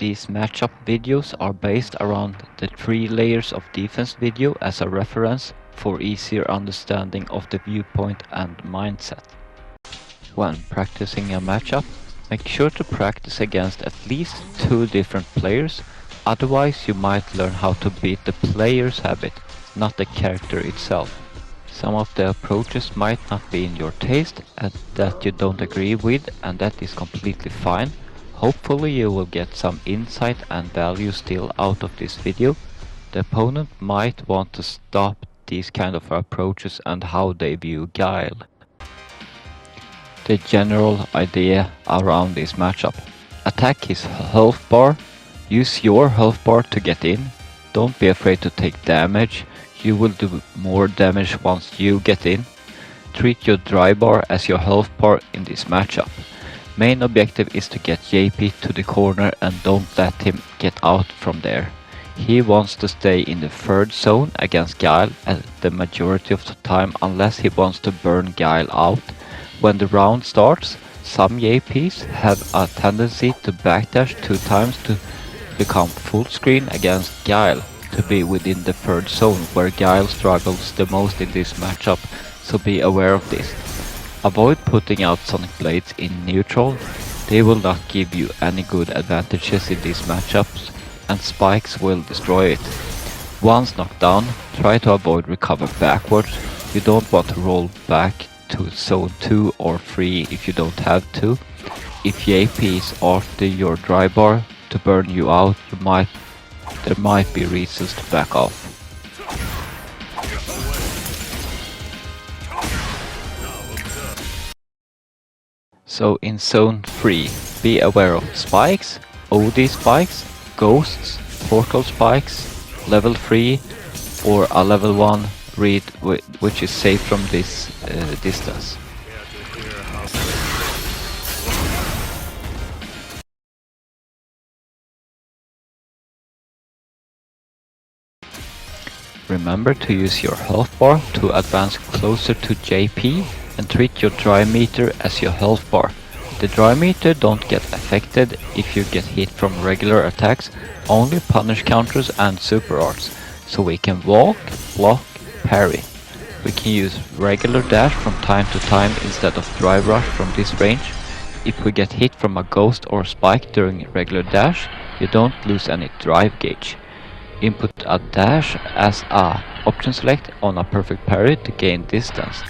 These matchup videos are based around the 3 layers of defense video as a reference for easier understanding of the viewpoint and mindset. When practicing a matchup, make sure to practice against at least 2 different players, otherwise you might learn how to beat the player's habit, not the character itself. Some of the approaches might not be in your taste and that you don't agree with, and that is completely fine. Hopefully you will get some insight and value still out of this video. The opponent might want to stop these kind of approaches and how they view Guile. The general idea around this matchup. Attack his health bar, use your health bar to get in, don't be afraid to take damage, you will do more damage once you get in. Treat your dry bar as your health bar in this matchup. Main objective is to get JP to the corner and don't let him get out from there. He wants to stay in the third zone against Guile at the majority of the time unless he wants to burn Guile out. When the round starts, some JPs have a tendency to backdash 2 times to become full screen against Guile, to be within the third zone where Guile struggles the most in this matchup, so be aware of this. Avoid putting out Sonic Blades in neutral, they will not give you any good advantages in these matchups, and spikes will destroy it. Once knocked down, try to avoid recover backwards, you don't want to roll back to zone 2 or 3 if you don't have to. If JP is after your dry bar to burn you out, there might be reasons to back off. So in zone 3, be aware of spikes, OD spikes, ghosts, portal spikes, level 3 or a level 1 read which is safe from this distance. Remember to use your health bar to advance closer to JP and treat your dry meter as your health bar. The dry meter don't get affected if you get hit from regular attacks, only punish counters and super arts. So we can walk, block, parry. We can use regular dash from time to time instead of drive rush from this range. If we get hit from a ghost or spike during regular dash, you don't lose any drive gauge. Input a dash as a option select on a perfect parry to gain distance.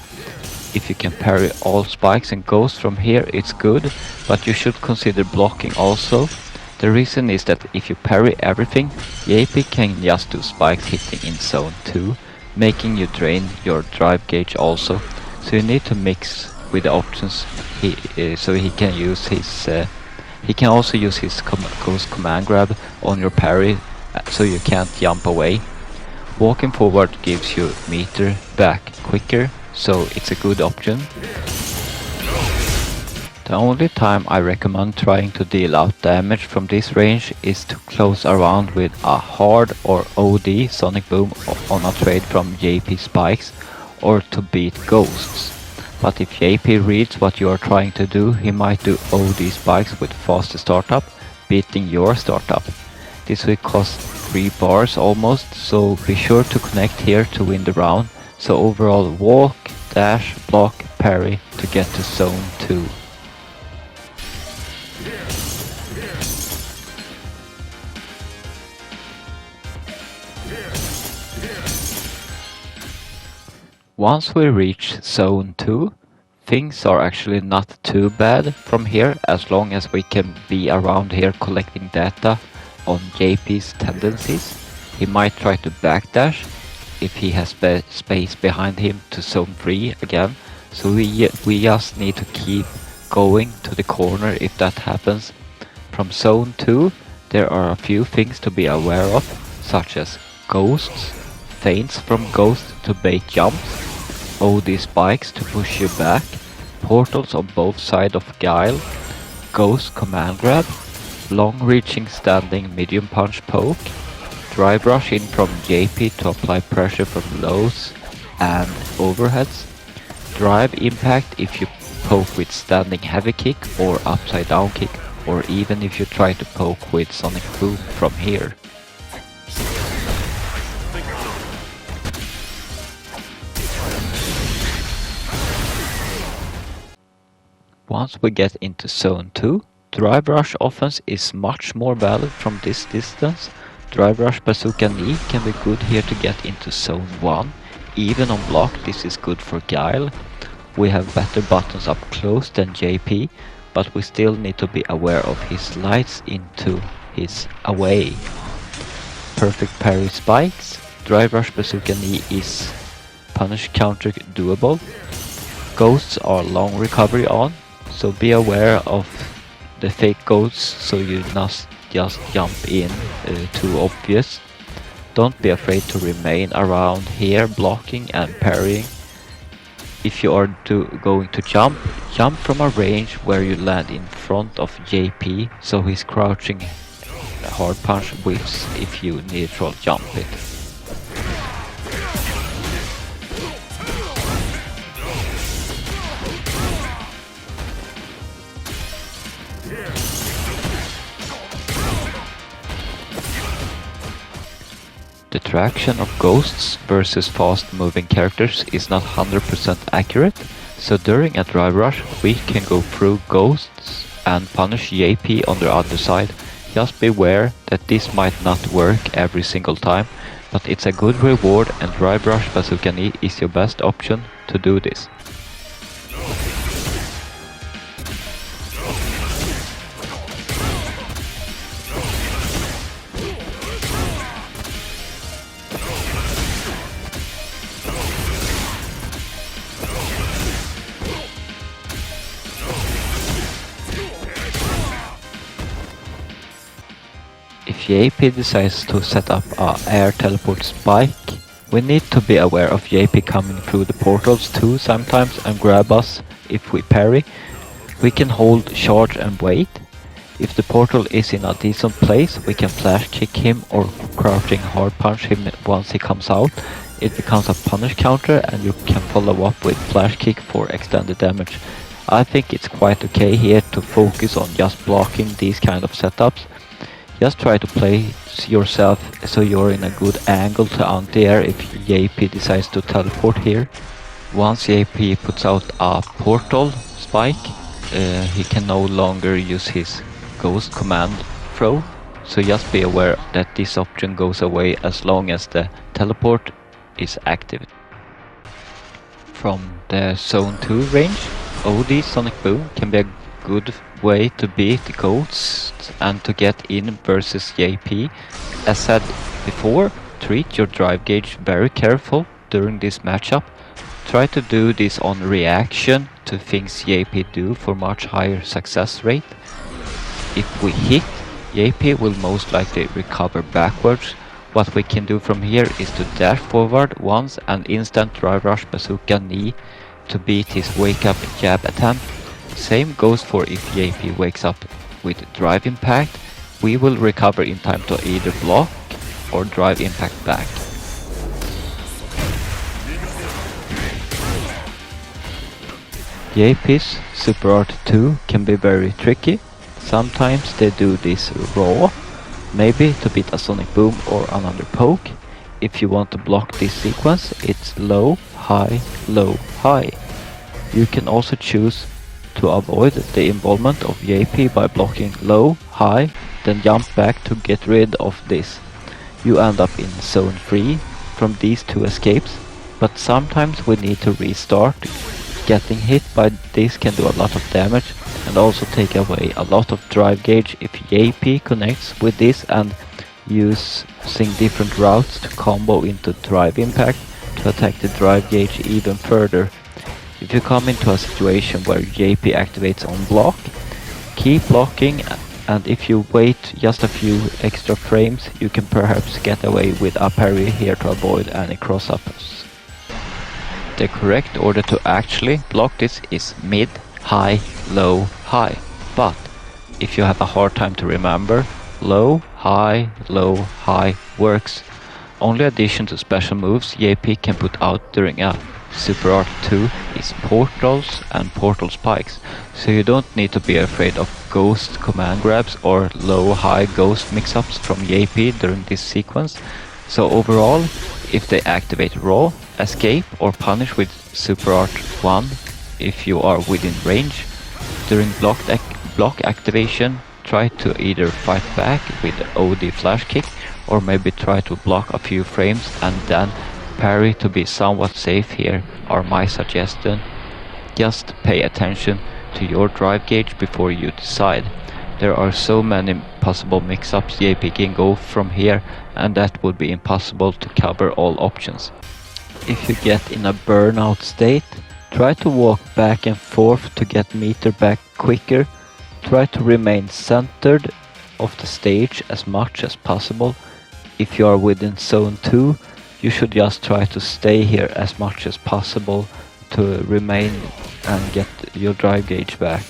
If you can parry all spikes and ghosts from here, it's good, but you should consider blocking also. The reason is that if you parry everything, JP can just do spikes hitting in zone 2, making you drain your drive gauge also. So you need to mix with the options so he can use his he can also use his ghost command grab on your parry so you can't jump away. Walking forward gives you meter back quicker, so it's a good option. The only time I recommend trying to deal out damage from this range is to close around with a hard or OD Sonic Boom on a trade from JP spikes or to beat ghosts. But if JP reads what you are trying to do, he might do OD spikes with faster startup, beating your startup. This will cost 3 bars almost, so be sure to connect here to win the round. So overall walk, dash, block, parry to get to zone 2. Once we reach zone 2, things are actually not too bad from here as long as we can be around here collecting data on JP's tendencies. He might try to backdash if he has space behind him to zone 3 again, so we just need to keep going to the corner if that happens. From zone 2 there are a few things to be aware of, such as ghosts, feints from ghosts to bait jumps, OD spikes to push you back, portals on both sides of Guile, ghost command grab, long reaching standing medium punch poke, drive rush in from JP to apply pressure from lows and overheads, drive impact if you poke with standing heavy kick or upside down kick or even if you try to poke with Sonic Boom from here. Once we get into Zone 2, Drive Rush offense is much more valid from this distance. Drive Rush Bazooka Knee can be good here to get into Zone 1. Even on block, this is good for Guile. We have better buttons up close than JP, but we still need to be aware of his slides into his away. Perfect parry spikes. Drive Rush Bazooka Knee is punish counter doable. Ghosts are long recovery on, so be aware of the fake ghosts so you not just jump in too obvious. Don't be afraid to remain around here blocking and parrying. If you are going to jump from a range where you land in front of JP, so his crouching hard punch whiffs if you neutral jump it. The traction of ghosts versus fast moving characters is not 100% accurate, so during a drive rush we can go through ghosts and punish JP on the other side. Just beware that this might not work every single time, but it's a good reward and Drive Rush Bazooka Knee is your best option to do this. If JP decides to set up a air teleport spike, we need to be aware of JP coming through the portals too sometimes and grab us if we parry. We can hold charge and wait. If the portal is in a decent place, we can flash kick him or crouching hard punch him once he comes out. It becomes a punish counter and you can follow up with flash kick for extended damage. I think it's quite okay here to focus on just blocking these kind of setups. Just try to place yourself so you're in a good angle to anti-air if JP decides to teleport here. Once JP puts out a portal spike, he can no longer use his ghost command throw, so just be aware that this option goes away as long as the teleport is active. From the Zone 2 range, OD Sonic Boom can be a good way to beat the ghosts and to get in versus JP. As said before, treat your drive gauge very careful during this matchup. Try to do this on reaction to things JP do for much higher success rate. If we hit, JP will most likely recover backwards. What we can do from here is to dash forward once and instant Drive Rush Bazooka Knee to beat his wake up jab attempt. Same goes for if JP wakes up with drive impact, we will recover in time to either block or drive impact back. JP's Super Art 2 can be very tricky. Sometimes they do this raw, maybe to beat a Sonic Boom or another poke. If you want to block this sequence, it's low, high, low, high. You can also choose to avoid the involvement of JP by blocking low, high, then jump back to get rid of this. You end up in Zone 3 from these two escapes, but sometimes we need to restart. Getting hit by this can do a lot of damage and also take away a lot of drive gauge if JP connects with this and using different routes to combo into drive impact to attack the drive gauge even further. If you come into a situation where JP activates on block, keep blocking, and if you wait just a few extra frames, you can perhaps get away with a parry here to avoid any cross-ups. The correct order to actually block this is mid, high, low, high. But if you have a hard time to remember, low, high works. Only addition to special moves JP can put out during a Super Art 2 is portals and portal spikes, so you don't need to be afraid of ghost command grabs or low-high ghost mix-ups from JP during this sequence. So overall, if they activate Raw, Escape or Punish with Super Art 1 if you are within range, during block activation, try to either fight back with OD flash kick or maybe try to block a few frames and then parry to be somewhat safe here are my suggestion. Just pay attention to your drive gauge before you decide. There are so many possible mix-ups JP can go from here, and that would be impossible to cover all options. If you get in a burnout state, try to walk back and forth to get meter back quicker. Try to remain centered of the stage as much as possible. If you are within zone 2, you should just try to stay here as much as possible to remain and get your drive gauge back.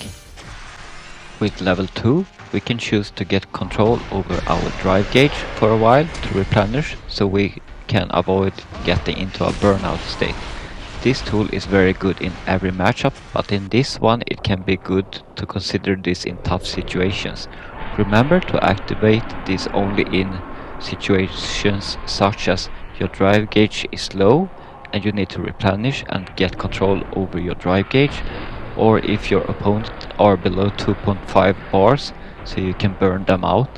With level 2, we can choose to get control over our drive gauge for a while to replenish, so we can avoid getting into a burnout state. This tool is very good in every matchup, but in this one it can be good to consider this in tough situations. Remember to activate this only in situations such as your drive gauge is low and you need to replenish and get control over your drive gauge, or if your opponent are below 2.5 bars so you can burn them out.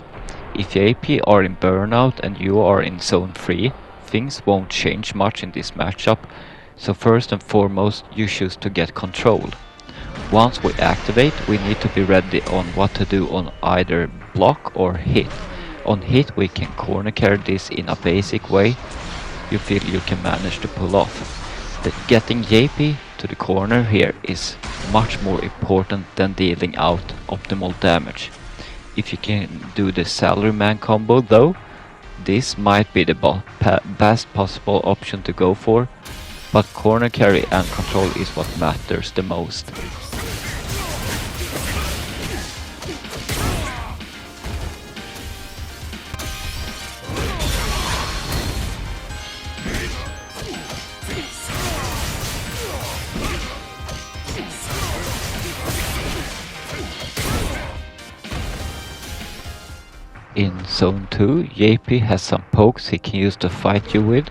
If JP are in burnout and you are in zone 3, things won't change much in this matchup, so first and foremost you choose to get control. Once we activate, we need to be ready on what to do on either block or hit. On hit we can corner carry this in a basic way you feel you can manage to pull off. Getting JP to the corner here is much more important than dealing out optimal damage. If you can do the salaryman combo though, this might be the best possible option to go for, but corner carry and control is what matters the most. In zone 2, JP has some pokes he can use to fight you with.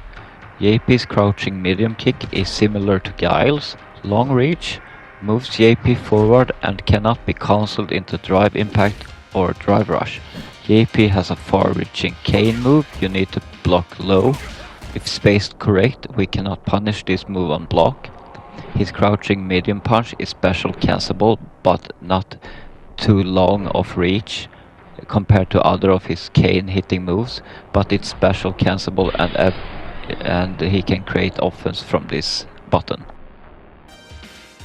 JP's crouching medium kick is similar to Guile's. Long reach moves JP forward and cannot be cancelled into drive impact or drive rush. JP has a far-reaching cane move you need to block low. If spaced correct, we cannot punish this move on block. His crouching medium punch is special cancelable but not too long of reach compared to other of his cane hitting moves, but it's special cancelable and he can create offense from this button.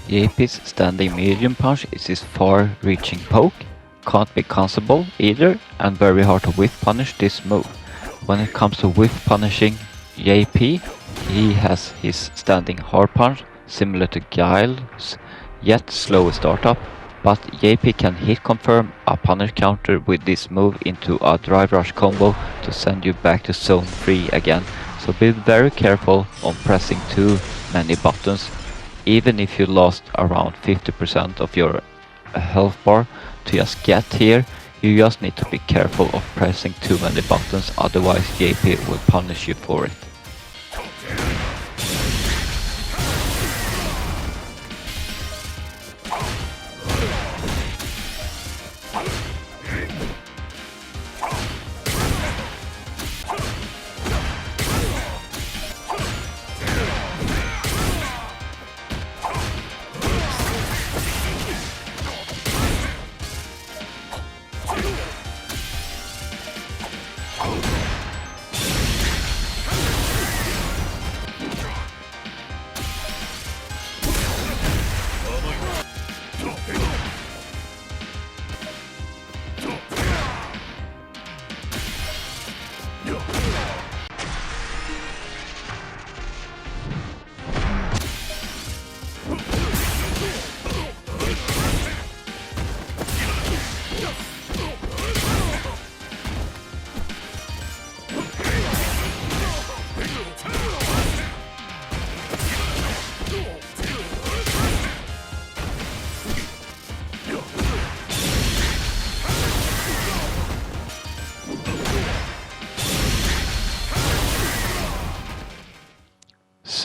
JP's standing medium punch is his far reaching poke, can't be cancelable either and very hard to whiff punish this move. When it comes to whiff punishing JP, he has his standing hard punch similar to Guile's, yet slower startup, but JP can hit confirm a punish counter with this move into a drive rush combo to send you back to zone 3 again, so be very careful on pressing too many buttons. Even if you lost around 50% of your health bar to just get here, you just need to be careful of pressing too many buttons, otherwise JP will punish you for it.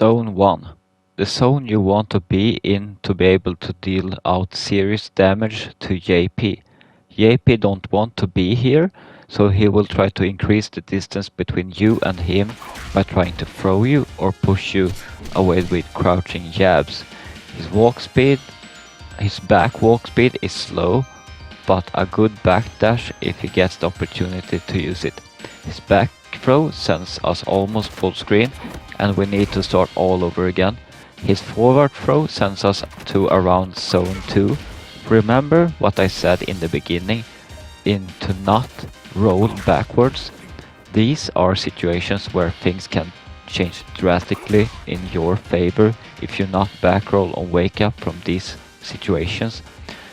Zone 1. The zone you want to be in to be able to deal out serious damage to JP. JP don't want to be here, so he will try to increase the distance between you and him by trying to throw you or push you away with crouching jabs. His back walk speed is slow, but a good backdash if he gets the opportunity to use it. His back throw sends us almost full screen and we need to start all over again. His forward throw sends us to around zone 2. Remember what I said in the beginning, to not roll backwards. These are situations where things can change drastically in your favor if you not back roll or wake up from these situations.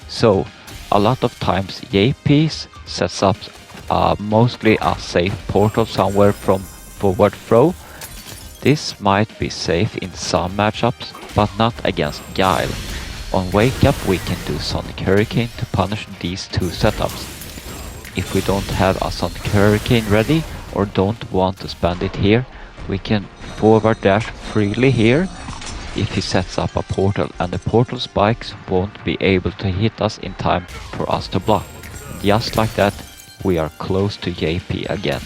So a lot of times JPs sets up mostly a safe portal somewhere from forward throw. This might be safe in some matchups, but not against Guile. On wake up we can do Sonic Hurricane to punish these two setups. If we don't have a Sonic Hurricane ready or don't want to spend it here, we can forward dash freely here if he sets up a portal, and the portal spikes won't be able to hit us in time for us to block. Just like that, we are close to JP again.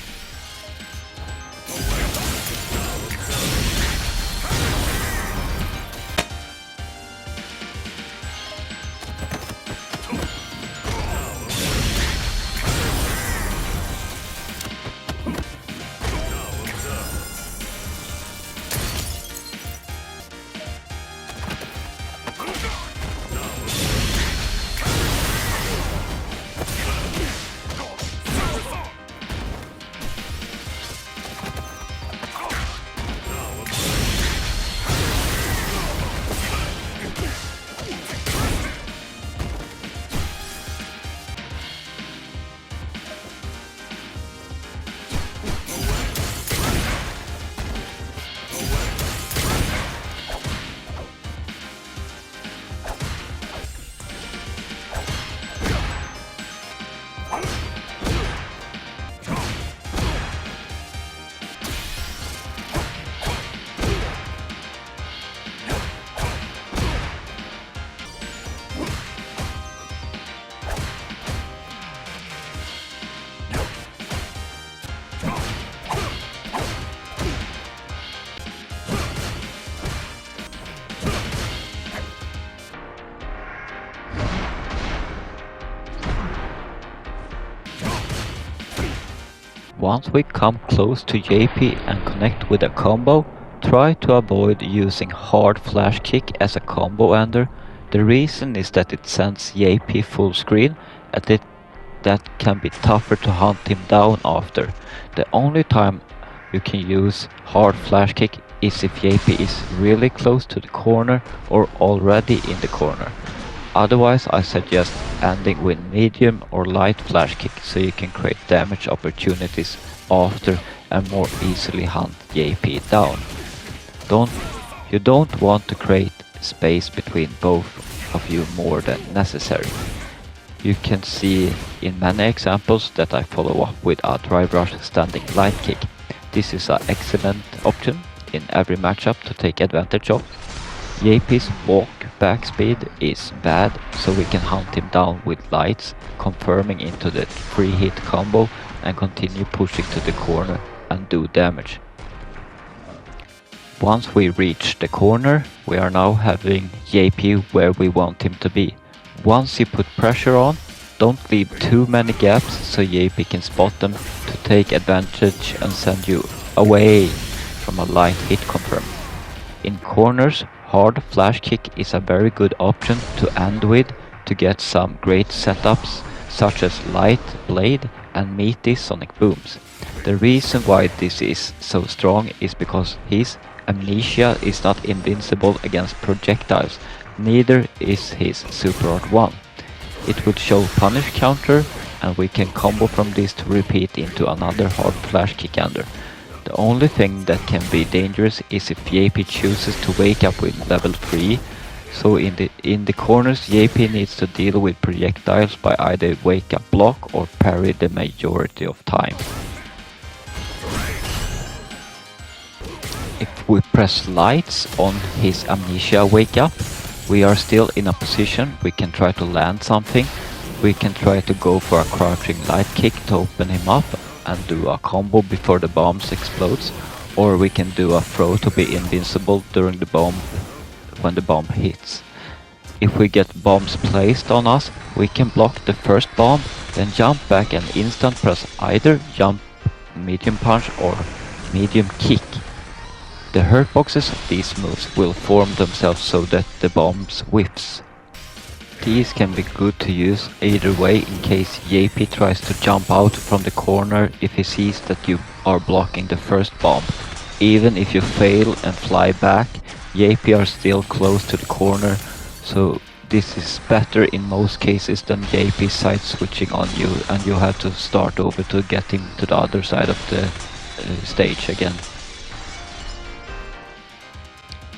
Once we come close to JP and connect with a combo, try to avoid using hard flash kick as a combo ender. The reason is that it sends JP full screen and that can be tougher to hunt him down after. The only time you can use hard flash kick is if JP is really close to the corner or already in the corner. Otherwise I suggest ending with medium or light flash kick so you can create damage opportunities after and more easily hunt JP down. You don't want to create space between both of you more than necessary. You can see in many examples that I follow up with a drive rush standing light kick. This is an excellent option in every matchup to take advantage of. JP's walk back speed is bad, so we can hunt him down with lights, confirming into the free hit combo and continue pushing to the corner and do damage. Once we reach the corner, we are now having JP where we want him to be. Once you put pressure on, don't leave too many gaps so JP can spot them to take advantage and send you away from a light hit confirm. In corners, hard flash kick is a very good option to end with to get some great setups such as light blade and meaty sonic booms. The reason why this is so strong is because his amnesia is not invincible against projectiles, neither is his super art 1. It will show punish counter and we can combo from this to repeat into another hard flash kick ender. The only thing that can be dangerous is if JP chooses to wake up with level 3, so in the corners JP needs to deal with projectiles by either wake up block or parry the majority of time. If we press lights on his amnesia wake up, we are still in a position, we can try to land something, we can try to go for a crouching light kick to open him up and do a combo before the bombs explodes, or we can do a throw to be invincible during the bomb when the bomb hits. If we get bombs placed on us, we can block the first bomb, then jump back and instant press either jump, medium punch or medium kick. The hurt boxes of these moves will form themselves so that the bombs whiffs. These can be good to use either way in case JP tries to jump out from the corner if he sees that you are blocking the first bomb. Even if you fail and fly back, JP are still close to the corner, so this is better in most cases than JP side switching on you and you have to start over to get him to the other side of the stage again.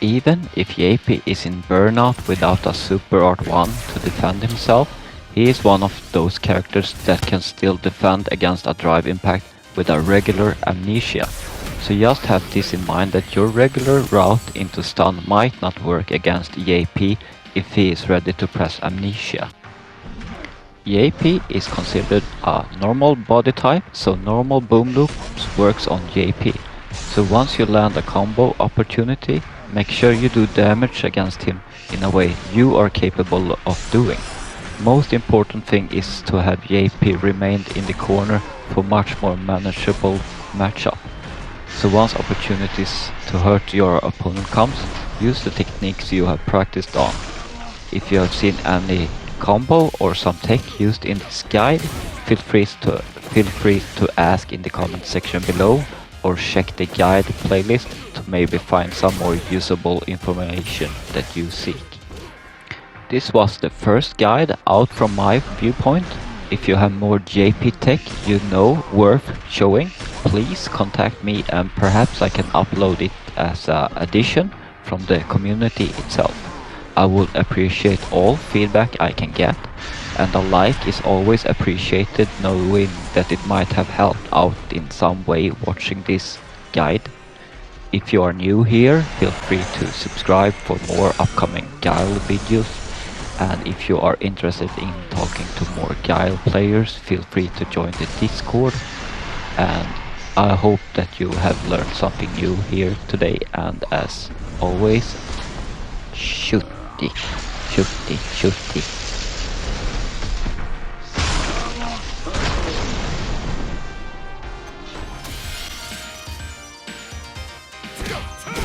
Even if JP is in burnout without a super art 1 to defend himself, he is one of those characters that can still defend against a drive impact with a regular amnesia. So just have this in mind that your regular route into stun might not work against JP if he is ready to press amnesia. JP is considered a normal body type, so normal boom loops works on JP. So once you land a combo opportunity, make sure you do damage against him in a way you are capable of doing. Most important thing is to have JP remain in the corner for much more manageable matchup. So once opportunities to hurt your opponent comes, use the techniques you have practiced on. If you have seen any combo or some tech used in this guide, feel free to ask in the comment section below, or check the guide playlist to maybe find some more usable information that you seek. This was the first guide out from my viewpoint. If you have more JP tech you know worth showing, please contact me and perhaps I can upload it as an addition from the community itself. I would appreciate all feedback I can get, and a like is always appreciated, knowing that it might have helped out in some way watching this guide. If you are new here, feel free to subscribe for more upcoming Guile videos, and if you are interested in talking to more Guile players, feel free to join the Discord, and I hope that you have learned something new here today, and as always, shooty, shooty, shooty. Go!